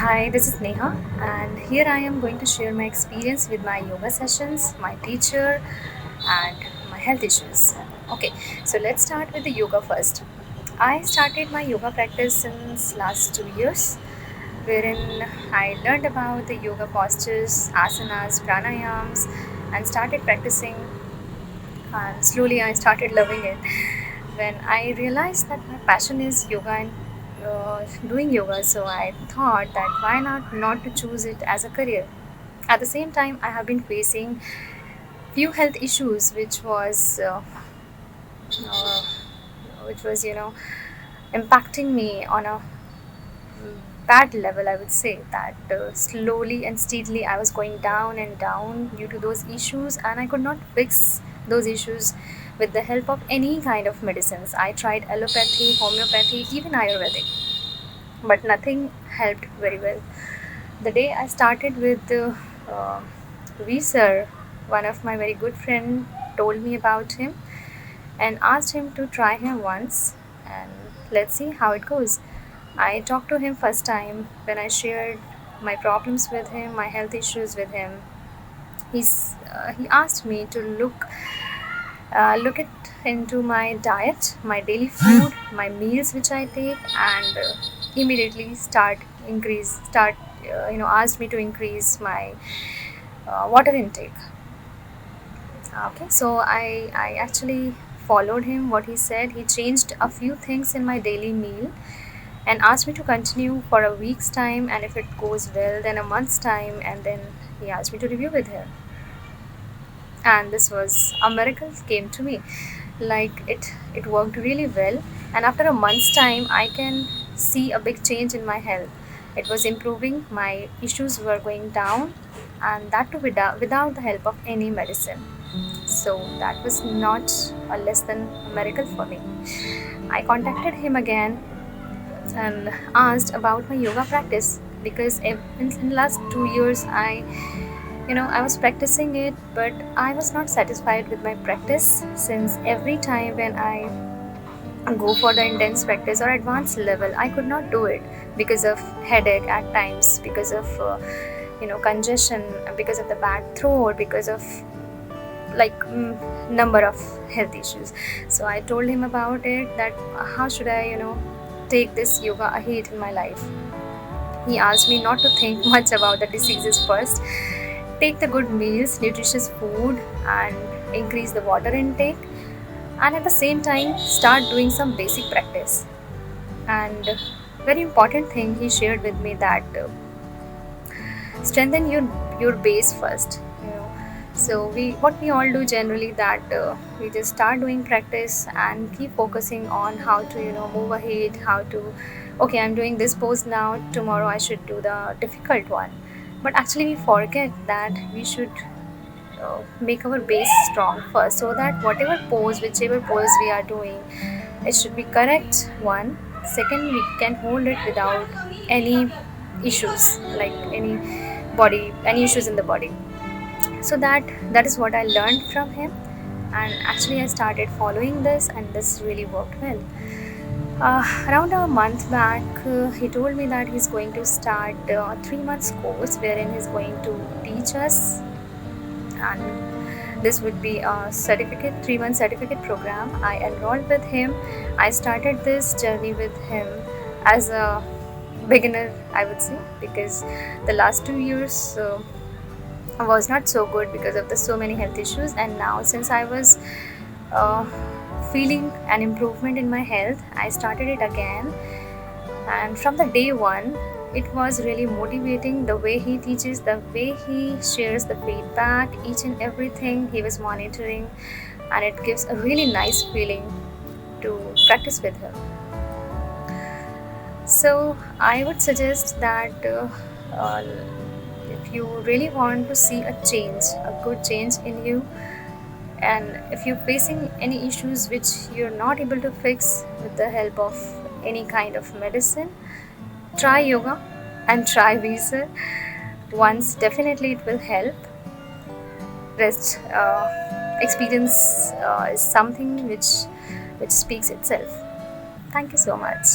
Hi, this is Neha, and here I am going to share my experience with my yoga sessions, my teacher, and my health issues. Okay, so let's start with the yoga first. I started my yoga practice since last 2 years, wherein I learned about the yoga postures, asanas, pranayams, and started practicing. And slowly, I started loving it. When I realized that my passion is yoga and doing yoga, so I thought that why not to choose it as a career. At the same time, I have been facing few health issues, uh, which was impacting me on a bad level. I would say that slowly and steadily I was going down and down due to those issues, and I could not fix those issues with the help of any kind of medicines. I tried allopathy, homeopathy, even Ayurvedic, but nothing helped very well. The day I started with uh, Sir, one of my very good friend told me about him and asked him to try him once, and let's see how it goes. I talked to him first time when I shared my problems with him, my health issues with him. He asked me to look it into my diet, my daily food, my meals which I take, and immediately start asked me to increase my water intake. Okay, so I actually followed him what he said. He changed a few things in my daily meal and asked me to continue for a week's time, and if it goes well then a month's time, and then he asked me to review with him. And this was a miracle came to me. Like it worked really well, and after a month's time I can see a big change in my health. It was improving, my issues were going down, and that too without the help of any medicine. So that was not a less than a miracle for me. I contacted him again and asked about my yoga practice, because in the last 2 years I was practicing it, but I was not satisfied with my practice, since every time when I go for the intense practice or advanced level, I could not do it because of headache at times, because of congestion, because of the bad throat, because of number of health issues. So I told him about it, that how should I take this yoga ahead in my life. He asked me not to think much about the diseases first, take the good meals, nutritious food, and increase the water intake, and at the same time start doing some basic practice. And very important thing he shared with me, that strengthen your base first. So we what we all do generally, that we just start doing practice and keep focusing on how to move ahead, how to, okay, I'm doing this pose now, tomorrow I should do the difficult one. But actually we forget that we should make our base strong first, so that whichever pose we are doing, it should be correct. One, second, we can hold it without any issues, like any issues in the body. So that is what I learned from him, and actually I started following this, and this really worked well. Around a month back, he told me that he's going to start a 3 months course wherein he's going to teach us, and this would be a 3 month certificate program. I enrolled with him. I started this journey with him as a beginner, I would say, because the last 2 years was not so good because of the so many health issues. And now, since I was uh, feeling an improvement in my health, I started it again. And from the day one, it was really motivating, the way he teaches, the way he shares the feedback, each and everything he was monitoring, and it gives a really nice feeling to practice with him. So I would suggest that uh, if you really want to see a good change in you, and if you're facing any issues which you're not able to fix with the help of any kind of medicine, try yoga and try Visa. Once, definitely it will help. Rest experience is something which speaks itself. Thank you so much.